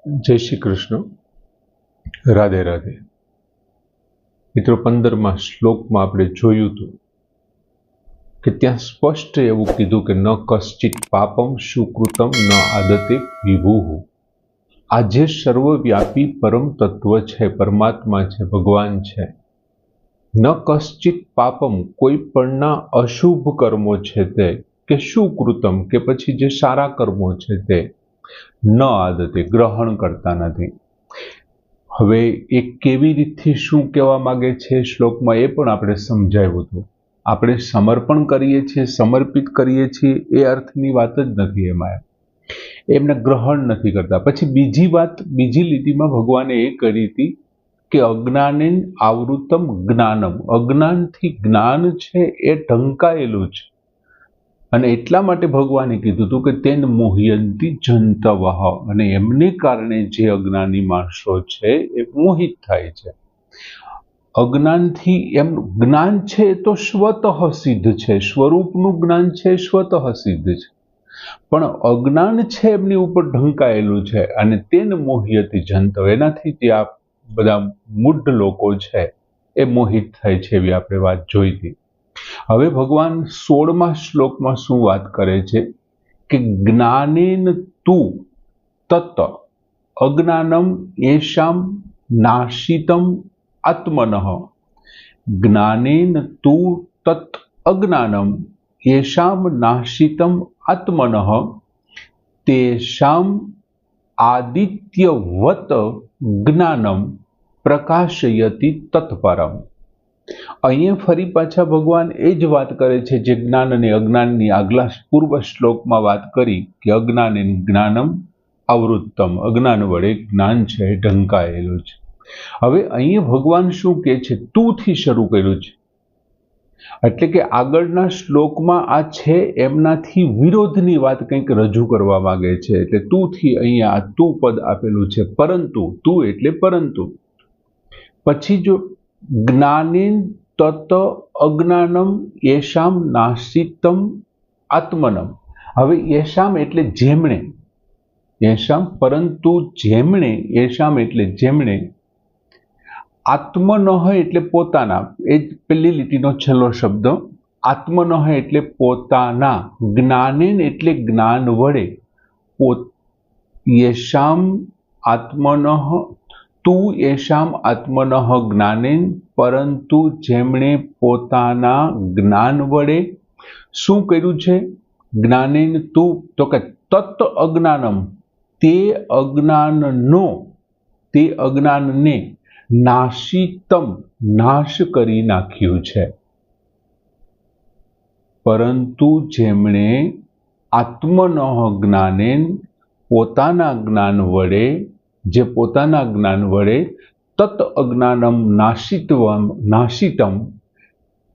जय श्री कृष्ण। राधे राधे। मित्रों, 15मा श्लोकमां आपणे जोयुं हतुं के त्यां स्पष्ट एवुं कीधुं के न कश्चित् पापम सुकृतम न आदते विभुः। आ जे सर्वव्यापी परम तत्व छे, परमात्मा छे, भगवान छे। न कश्चित् पापम, कोई पणना अशुभ कर्मो छे ते, के सुकृतम के पछी जे सारा कर्मो छे ते न आदते, ग्रहण करता नथी। हवे एक केवी रीतथी शुं कहेवा मांगे छे श्लोकमां ए पण आपणे समजाव्युं हतुं। આપણે સમર્પણ કરીએ છીએ, સમર્પિત કરીએ છીએ એ અર્થની વાત જ નથી એમાં, એમને ગ્રહણ નથી કરતા। પછી બીજી વાત, બીજી લીટીમાં ભગવાને એ કરી હતી કે અજ્ઞાનેન આવૃતમ જ્ઞાનમ, અજ્ઞાનથી જ્ઞાન છે એ ઢંકાયેલું છે અને એટલા માટે ભગવાને કીધું હતું કે તેન મોહયંતી જંતવઃ, અને એમને કારણે જે અજ્ઞાની માણસો છે એ મોહિત થાય છે। અજ્ઞાનથી એમ જ્ઞાન છે તો સ્વતઃ સિદ્ધ છે, સ્વરૂપનું જ્ઞાન છે, સ્વતઃ સિદ્ધ છે, પણ અજ્ઞાન છે એમની ઉપર ઢંકાયેલું છે અને તેને મોહ્યથી જંતવ, એનાથી જે આ બધા મૂઢ લોકો છે એ મોહિત થાય છે, એવી આપણે વાત જોઈ હતી। હવે ભગવાન 16મા શ્લોકમાં શું વાત કરે છે કે જ્ઞાનેન તુ તત અજ્ઞાનમ એષામ નાશિતમ आत्मनः। ज्ञानेन तु तत् अज्ञानम येषाम नाशितम आत्मनः तेषाम आदित्यवत ज्ञानम प्रकाशयति तत्परम। अहीं फरी पाछा भगवान ए ज वात करे छे जे ज्ञान अने अज्ञाननी आगला पूर्व श्लोकमां वात करी कि अज्ञानेन ज्ञानम आवृत्तम, अज्ञान वडे ज्ञान छे ढंकायेलुं छे। હવે અહીં ભગવાન શું કહે છે? તું થી શરૂ કર્યું છે, એટલે કે આગળના શ્લોકમાં આ છે એમનાથી વિરોધની વાત કંઈક રજૂ કરવા માંગે છે, એટલે તું થી અહીંયા આ તું પદ આપેલું છે। પરંતુ તું એટલે પરંતુ, પછી જો જ્ઞાનેન તત અજ્ઞાનમ યેષામ નાશિતમ આત્મનમ, હવે યેષામ એટલે જેમણે, યેષામ પરંતુ જેમણે, યેષામ એટલે જેમણે, આત્મનઃ એટલે પોતાના, એ જ પેલી લીટીનો છેલ્લો શબ્દ, આત્મનઃ એટલે પોતાના, જ્ઞાનેન એટલે જ્ઞાન વડે, યેષામ આત્મનઃ તુ યેષામ આત્મનઃ જ્ઞાનેન, પરંતુ જેમણે પોતાના જ્ઞાન વડે શું કર્યું છે? જ્ઞાનેન તુ, તો કે તત અજ્ઞાનમ, તે અજ્ઞાનનો, તે અજ્ઞાનને નાશિતમ, નાશ કરી નાખ્યું છે। પરંતુ જેમણે આત્મનઃ જ્ઞાનેન, પોતાના જ્ઞાન વડે, જે પોતાના જ્ઞાન વડે તત અજ્ઞાનમ નાશિતમ,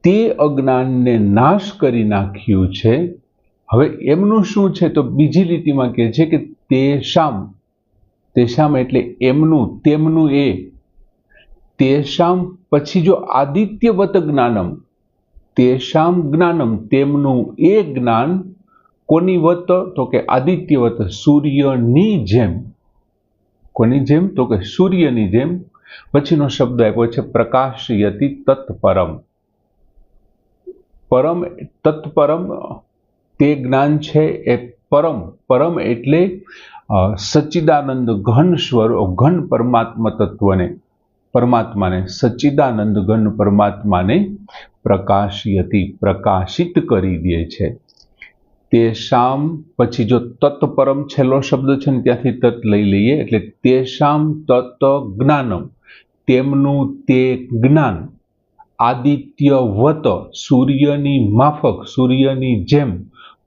તે અજ્ઞાનને નાશ કરી નાખ્યું છે। હવે એમનું શું છે? તો બીજી લીટીમાં કહે છે કે તેષામ, તેષામ એટલે એમનું, તેમનું એ, તેષામ પછી જો આદિત્યવત જ્ઞાનમ, તેષામ જ્ઞાનમ, તેમનું એ જ્ઞાન, કોની વત? તો કે આદિત્યવત, સૂર્યની જેમ। કોની જેમ? તો કે સૂર્યની જેમ। પછીનો શબ્દ આપ્યો છે પ્રકાશયતિ તત્પરમ, પરમ, તત્પરમ, તે જ્ઞાન છે એ પરમ, પરમ એટલે સચ્ચિદાનંદ ઘન સ્વરૂપ, ઘન પરમાત્મા તત્વને, પરમાત્માને, સચ્ચિદાનંદ ઘન પરમાત્માને પ્રકાશયતિ, પ્રકાશિત કરી દે છે। તેષામ પછી જો તત્પરમ છેલ્લો શબ્દ છે ને ત્યાંથી તત લઈ લઈએ, એટલે તેષામ તત જ્ઞાનમ, તેમનું તે જ્ઞાન, આદિત્યવત, સૂર્યની માફક, સૂર્યની જેમ,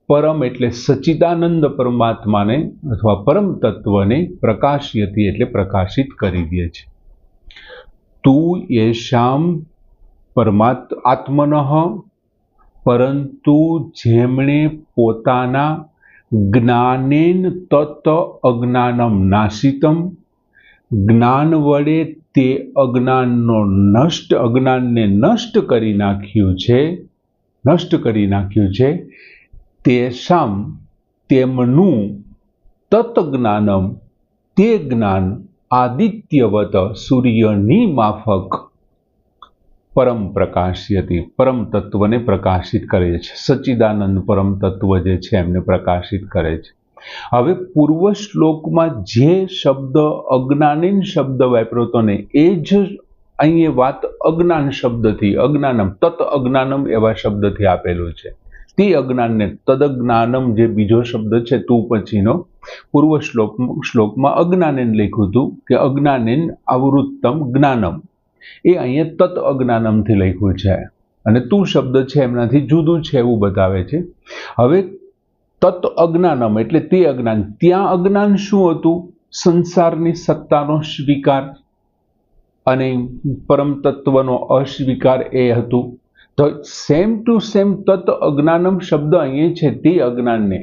પરમ એટલે સચ્ચિદાનંદ પરમાત્માને અથવા પરમ તત્વને પ્રકાશયતિ એટલે પ્રકાશિત કરી દે છે। તું યેષામ આત્મનઃ, પરંતુ જેમણે પોતાના જ્ઞાનેન તત અજ્ઞાનમ નાશિતમ, જ્ઞાન વડે તે અજ્ઞાનનો નષ્ટ, અજ્ઞાનને નષ્ટ કરી નાખ્યું છે, નષ્ટ કરી નાખ્યું છે। તેષામ તેમનું તત જ્ઞાનમ, તે જ્ઞાન આદિત્યવત સૂર્યની માફક પરમ પ્રકાશયતી પરમ તત્વને પ્રકાશિત કરે છે. સચ્ચિદાનંદ પરમ તત્વ જે છે એમને પ્રકાશિત કરે છે. હવે પૂર્વ શ્લોકમાં જે શબ્દ અજ્ઞાનીન શબ્દ વાપર્યો હતો ને એ જ અહીં વાત અજ્ઞાન શબ્દથી, અજ્ઞાનમ તત અજ્ઞાનમ એવા શબ્દથી આપેલું છે. તે અજ્ઞાનને તદજ્ઞાનમ જે બીજો શબ્દ છે તું પછીનો પૂર્વ શ્લોકમાં અજ્ઞાનેન લખ્યું હતું કે અજ્ઞાનેન આવૃત્તમ જ્ઞાનમ, એ અહીંયા તત અજ્ઞાનમથી લખ્યું છે અને તું શબ્દ છે એમનાથી જુદું છે એવું બતાવે છે. હવે તત અજ્ઞાનમ એટલે તે અજ્ઞાન. ત્યાં અજ્ઞાન શું હતું? સંસારની સત્તાનો સ્વીકાર અને પરમ તત્વનો અસ્વીકાર એ હતું. તો સેમ ટુ સેમ તત અજ્ઞાનમ શબ્દ અહીંયા છે તે અજ્ઞાનને,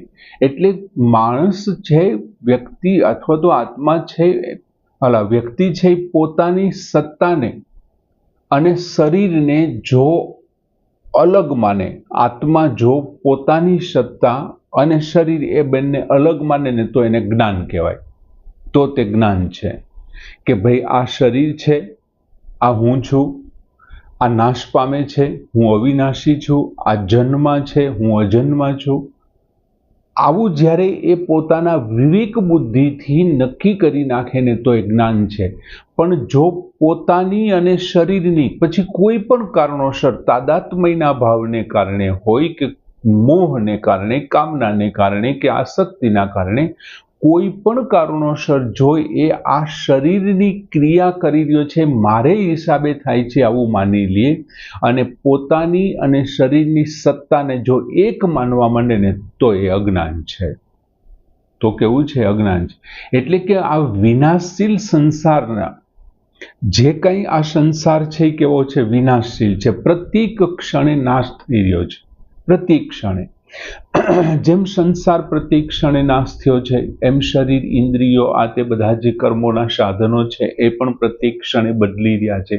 એટલે માણસ છે, વ્યક્તિ અથવા તો આત્મા છે, વ્યક્તિ છે પોતાની સત્તાને અને શરીરને જો અલગ માને, આત્મા જો પોતાની સત્તા અને શરીર એ બંને અલગ માને ને તો એને જ્ઞાન કહેવાય. તો તે જ્ઞાન છે કે ભાઈ આ શરીર છે, આ હું છું, આ નાશ પામે છે, હું અવિનાશી છું, આ જન્મા છે, હું અજન્મા છું. આવું જ્યારે એ પોતાના વિવેક બુદ્ધિથી નક્કી કરી નાખે ને તો એ જ્ઞાન છે. પણ જો પોતાની અને શરીરની પછી કોઈ પણ કારણોસર તાદાત્મ્યના ભાવને કારણે હોય કે મોહને કારણે, કામનાને કારણે કે આસક્તિના કારણે કોઈ પણ કારણોસર જો એ આ શરીરની ક્રિયા કરી રહ્યો છે, મારે હિસાબે થાય છે આવું માની લે અને પોતાની અને શરીરની સત્તાને જો એક માનવા માંડે ને તો એ અજ્ઞાન છે. તો કેવું છે? અજ્ઞાન છે. એટલે કે આ વિનાશશીલ સંસારના જે કંઈ આ સંસાર છે કેવો છે? વિનાશશીલ છે. પ્રત્યેક ક્ષણે નાશ થઈ રહ્યો છે. પ્રત્યેક ક્ષણે જેમ સંસાર પ્રત્યેક ક્ષણે નાશ થયો છે એમ શરીર, ઇન્દ્રિયો, આ તે બધા જે કર્મોના સાધનો છે એ પણ પ્રત્યેક ક્ષણે બદલી રહ્યા છે.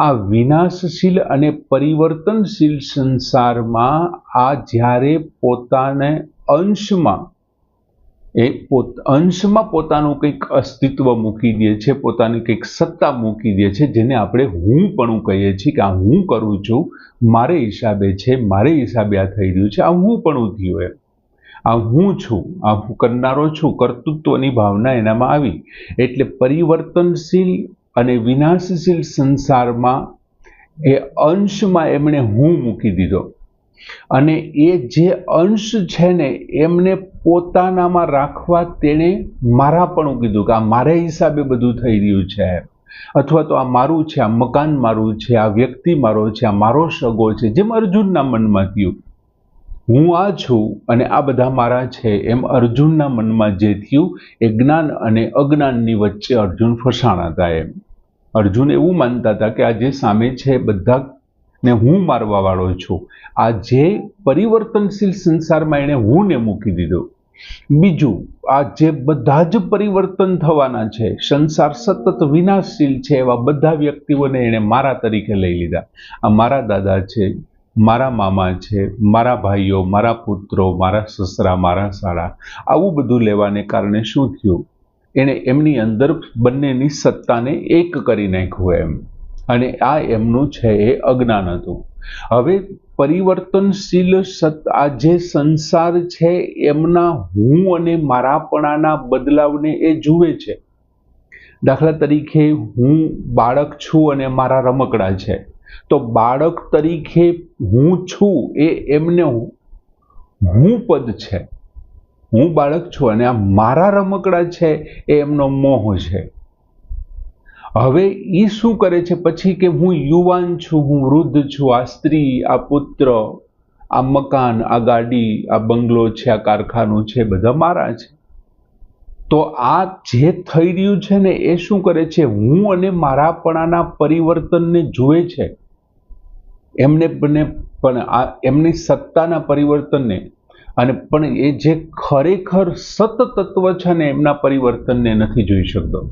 આ વિનાશશીલ અને પરિવર્તનશીલ સંસારમાં આ જ્યારે પોતાને અંશમાં પોતાનું કંઈક અસ્તિત્વ મૂકી દે છે, પોતાની કંઈક સત્તા મૂકી દે છે, જેને આપણે હું પણ કહીએ છીએ કે આ હું કરું છું, મારે હિસાબે છે, મારે હિસાબે આ થઈ રહ્યું છે, આ હું પણ થયું એમ, આ હું છું, આ હું કરનારો છું, કર્તૃત્વની ભાવના એનામાં આવી. એટલે પરિવર્તનશીલ અને વિનાશશીલ સંસારમાં એ અંશમાં એમણે હું મૂકી દીધો અને એ જે અંશ છે ને એમને પોતાનામાં રાખવા તેણે મારાપણું કીધું કે આ મારે હિસાબે બધું થઈ રહ્યું છે, અથવા તો આ મારું છે, આ મકાન મારું છે, આ વ્યક્તિ મારો છે, આ મારો સગો છે. જેમ અર્જુનના મનમાં થયું હું આ છું અને આ બધા મારા છે, એમ અર્જુનના મનમાં જે થયું એ જ્ઞાન અને અજ્ઞાનની વચ્ચે અર્જુન ફસાણા હતા. એમ અર્જુન એવું માનતા હતા કે આ જે સામે છે બધાને હું મારવા વાળો છું. આ જે પરિવર્તનશીલ સંસારમાં એને હું ને મૂકી દીધો. બીજું, આ જે બધા જ પરિવર્તન થવાના છે, સંસાર સતત વિનાશશીલ છે, એવા બધા વ્યક્તિઓને એને મારા તરીકે લઈ લીધા. આ મારા દાદા છે, મારા મામા છે, મારા ભાઈઓ, મારા પુત્રો, મારા સસરા, મારા સાળા, આવું બધું લેવાને કારણે શું થયું? એને એમની અંદર બંનેની સત્તાને એક કરી નાખ્યું એમ, અને આ એમનું છે એ અજ્ઞાન હતું. હવે પરિવર્તનશીલ આ જે સંસાર છે એમના હું અને મારાપણાના બદલાવને એ જુએ છે. દાખલા તરીકે હું બાળક છું અને મારા રમકડા છે, તો બાળક તરીકે હું છું એ એમને હું પદ છે, હું બાળક છું અને આ મારા રમકડા છે એ એમનો મોહ છે. હવે એ શું કરે છે પછી કે હું યુવાન છું, હું વૃદ્ધ છું, આ સ્ત્રી, આ પુત્ર, આ મકાન, આ ગાડી, આ બંગલો છે, આ કારખાનું છે, બધા મારા છે. તો આ જે થઈ રહ્યું છે ને એ શું કરે છે? હું અને મારાપણાના પરિવર્તનને જુએ છે, એમને પણ એમની સત્તાના પરિવર્તનને, અને પણ એ જે ખરેખર સત તત્વ છે ને એમના પરિવર્તનને નથી જોઈ શકતો.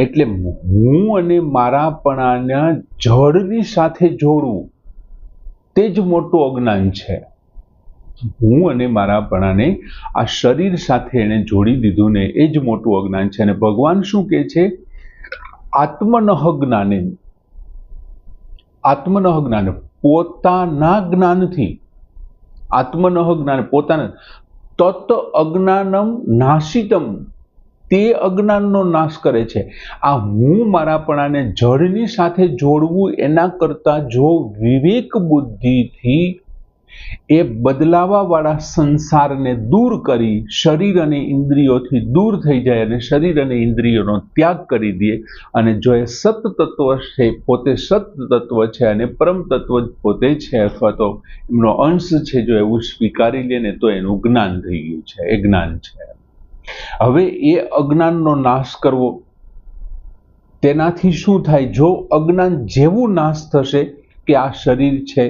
એટલે હું અને મારાપણાના જળની સાથે જોડવું તે જ મોટું અજ્ઞાન છે. હું અને મારાપણાને આ શરીર સાથે એને જોડી દીધું ને એ જ મોટું અજ્ઞાન છે. અને ભગવાન શું કહે છે? આત્મનઃ જ્ઞાને, આત્મનઃ જ્ઞાન, પોતાના જ્ઞાનથી, આત્મનઃ જ્ઞાન પોતાના, તત અજ્ઞાનમ નાશિતમ, તે અજ્ઞાનનો નાશ કરે છે. આ હું મારાપણાને જળની સાથે જોડવું એના કરતા જો વિવેક બુદ્ધિથી એ બદલાવા વાળા સંસારને દૂર કરી શરીર અને ઇન્દ્રિયોથી દૂર થઈ જાય અને શરીર અને ઇન્દ્રિયોનો ત્યાગ કરી દે અને જો એ સત તત્વ છે, પોતે સત તત્વ છે અને પરમ તત્વ પોતે છે અથવા તો એમનો અંશ છે, જો એવું સ્વીકારી લે ને તો એનું જ્ઞાન થઈ ગયું છે, એ જ્ઞાન છે. હવે એ અજ્ઞાનનો નાશ કરવો, તેનાથી શું થાય? જો અજ્ઞાન જેવું નાશ થશે કે આ શરીર છે,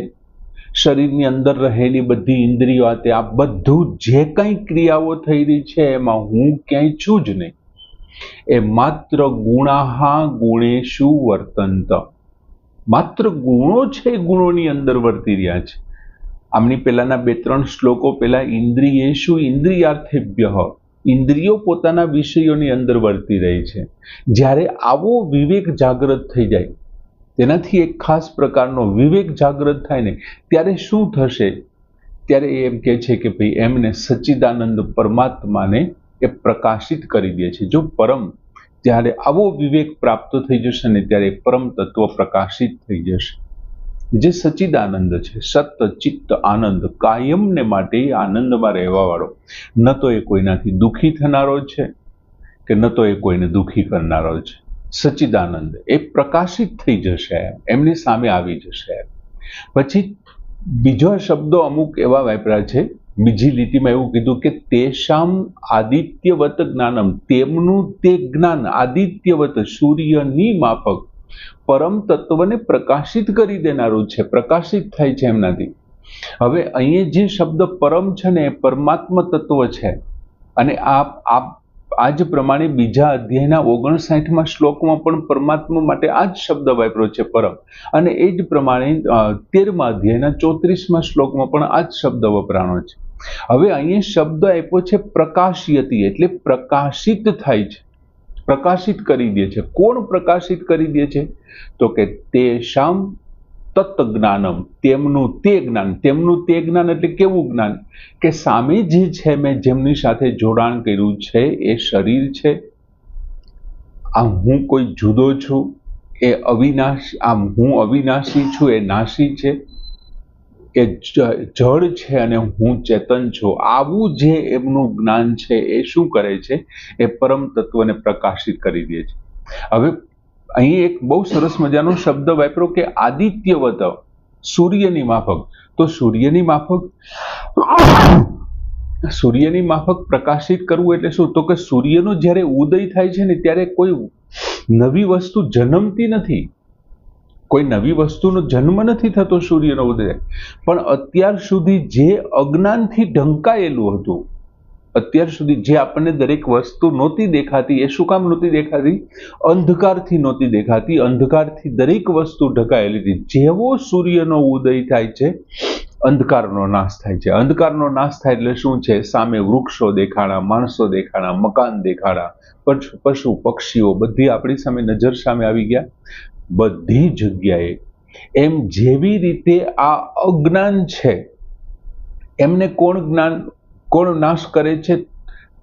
શરીરની અંદર રહેલી બધી ઇન્દ્રિયો, આ બધું જે કંઈ ક્રિયાઓ થઈ રહી છે એમાં હું ક્યાંય છું જ નહીં. એ માત્ર ગુણાહા ગુણેશુ વર્તંત, માત્ર ગુણો છે, ગુણોની અંદર વર્તી રહ્યા છે. આમની પહેલાના 2-3 શ્લોકો પહેલા ઇન્દ્રિયેશુ ઇન્દ્રિયાર્થેભ્યઃ, ઇન્દ્રિયો પોતાના વિષયોની અંદર વર્તી રહી છે. જ્યારે આવો વિવેક જાગૃત થઈ જાય, તેનાથી એક ખાસ પ્રકારનો વિવેક જાગૃત થાય ને ત્યારે શું થશે? ત્યારે એમ કહે છે કે ભાઈ એમને સચ્ચિદાનંદ પરમાત્માને એ પ્રકાશિત કરી દે છે. જો પરમ, જ્યારે આવો વિવેક પ્રાપ્ત થઈ જશે ને ત્યારે પરમ તત્વ પ્રકાશિત થઈ જશે, જે સચ્ચિદાનંદ છે, સત ચિત્ત આનંદ, કાયમને માટે આનંદમાં રહેવા વાળો, ન તો એ કોઈનાથી દુઃખી થનારો છે કે ન તો એ કોઈને દુઃખી કરનારો છે. સચ્ચિદાનંદ એ પ્રકાશિત થઈ જશે, એમની સામે આવી જશે. પછી બીજો શબ્દો અમુક એવા વાપર્યા છે, બીજી લીટીમાં એવું કીધું કે તેષામ આદિત્યવત જ્ઞાનમ, તેમનું તે જ્ઞાન આદિત્યવત, સૂર્યની માફક પરમ તત્વને પ્રકાશિત કરી દેનારું છે, પ્રકાશિત થાય છે એમનાથી. હવે અહીંયા જે શબ્દ પરમ છે ને એ પરમાત્મા તત્વ છે. અને આ જ પ્રમાણે બીજા અધ્યાયના 59મા શ્લોકમાં પણ પરમાત્મા માટે આ જ શબ્દ વાપર્યો છે, પરમ. અને એ જ પ્રમાણે 13મા અધ્યાયના 34મા શ્લોકમાં પણ આ જ શબ્દ વપરાણો છે. હવે અહીંયા શબ્દ આપ્યો છે પ્રકાશયતિ, એટલે પ્રકાશિત થાય છે, પ્રકાશિત કરી દે છે. કોણ પ્રકાશિત કરી દે છે? તો કે તેષામ તત્ જ્ઞાનમ, તેમનું તે જ્ઞાન. તેમનું તે જ્ઞાન એટલે કેવું જ્ઞાન? કે સામે જે છે, મેં જેમની સાથે જોડાણ કર્યું છે એ શરીર છે, આ હું કોઈ જુદો છું, એ અવિનાશી, આમ હું અવિનાશી છું, એ નાશી છે, એ જળ છે અને હું ચેતન છું. આવું જે એમનું જ્ઞાન છે એ શું કરે છે? એ પરમ તત્વને પ્રકાશિત કરી દે છે. હવે અહીં એક બહુ સરસ મજાનો શબ્દ વાપર્યો કે આદિત્યવત, સૂર્યની માફક. તો સૂર્યની માફક પ્રકાશિત કરવું એટલે શું? તો કે સૂર્યનો જ્યારે ઉદય થાય છે ને ત્યારે કોઈ નવી વસ્તુ જન્મતી નથી, કોઈ નવી વસ્તુનો જન્મ નથી થતો સૂર્યનો ઉદય. પણ અત્યાર સુધી જે અજ્ઞાનથી ઢંકાયેલું હતું, અત્યાર સુધી જે આપણને દરેક વસ્તુ નહોતી દેખાતી, એ શું કામ નહોતી દેખાતી? અંધકારથી નહોતી દેખાતી, અંધકારથી દરેક વસ્તુ ઢંકાયેલી હતી. જેવો સૂર્યનો ઉદય થાય છે, અંધકારનો નાશ થાય છે. અંધકારનો નાશ થાય એટલે શું છે? સામે વૃક્ષો દેખાણા, માણસો દેખાણા, મકાન દેખાણા, પશુ પક્ષીઓ બધી આપણી સામે, નજર સામે આવી ગયા. બધી જગ્યાએ એમ જેવી રીતે આ અજ્ઞાન છે, એમને કોણ નાશ કરે છે?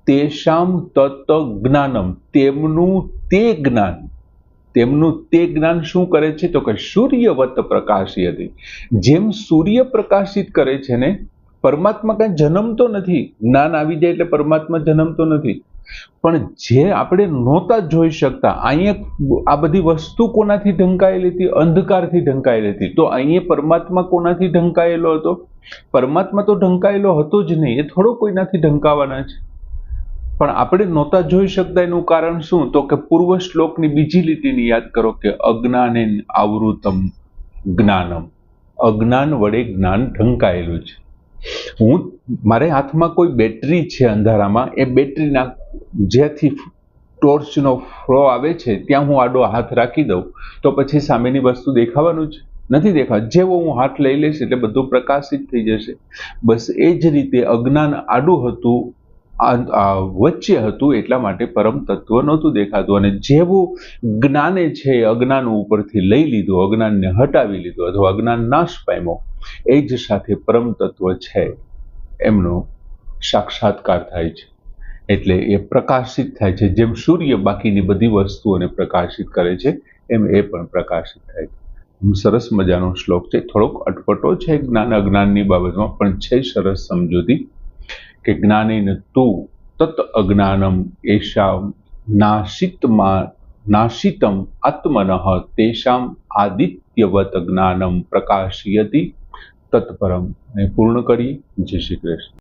તેષામ તત જ્ઞાનમ, તેમનું તે જ્ઞાન. તેમનું તે જ્ઞાન શું કરે છે? તો કે સૂર્યવત પ્રકાશયતિ, જેમ સૂર્ય પ્રકાશિત કરે છે ને. પરમાત્મા કઈ જન્મતો નથી, જ્ઞાન આવી જાય એટલે પરમાત્મા જન્મતો નથી, પણ જે આપણે નહોતા જોઈ શકતા, અહીંયા આ બધી વસ્તુ કોનાથી ઢંકાયેલી હતી? અંધકારથી ઢંકાયેલી હતી. તો અહીંયા પરમાત્મા કોનાથી ઢંકાયેલો હતો? પરમાત્મા તો ઢંકાયેલો હતો જ નહીં, એ થોડો કોઈનાથી ઢંકાવાના છે. પણ આપણે નહોતા જોઈ શકતા એનું કારણ શું? તો કે પૂર્વ શ્લોકની બીજી લીટીની યાદ કરો કે અજ્ઞાનેન આવૃતમ જ્ઞાનમ, અજ્ઞાન વડે જ્ઞાન ઢંકાયેલું છે. મારે હાથમાં કોઈ બેટરી છે અંધારામાં, એ બેટરીના જ્યાંથી ટોર્ચનો ફ્લો આવે છે ત્યાં હું આડો હાથ રાખી દઉં તો પછી સામેની વસ્તુ દેખાવાનું છે? નથી દેખાતું. જેવો હું હાથ લઈ લઈશ એટલે બધું પ્રકાશિત થઈ જશે. બસ એ જ રીતે અજ્ઞાન આડું હતું, વચ્ચે હતું, એટલા માટે પરમ તત્વ નહોતું દેખાતું. અને જેવું જ્ઞાને છે અજ્ઞાન ઉપરથી લઈ લીધું, અજ્ઞાનને હટાવી લીધું અથવા અજ્ઞાન નાશ પામ્યો, એ જ સાથે પરમ તત્વ છે એમનો સાક્ષાત્કાર થાય છે. એટલે એ પ્રકાશિત થાય છે. જેમ સૂર્ય બાકીની બધી વસ્તુઓને પ્રકાશિત કરે છે એમ એ પણ પ્રકાશિત થાય છે. સરસ મજાનો શ્લોક છે. થોડોક અટપટો છે જ્ઞાન અજ્ઞાનની બાબતમાં, પણ છે સરસ સમજૂતી કે જ્ઞાનેન તું તત અજ્ઞાનમ એષામ નાશિતમ આત્મનઃ તેષામ આદિત્યવત જ્ઞાનમ પ્રકાશયતિ તત્પરમ. પૂર્ણ કરીએ. જય શ્રી કૃષ્ણ.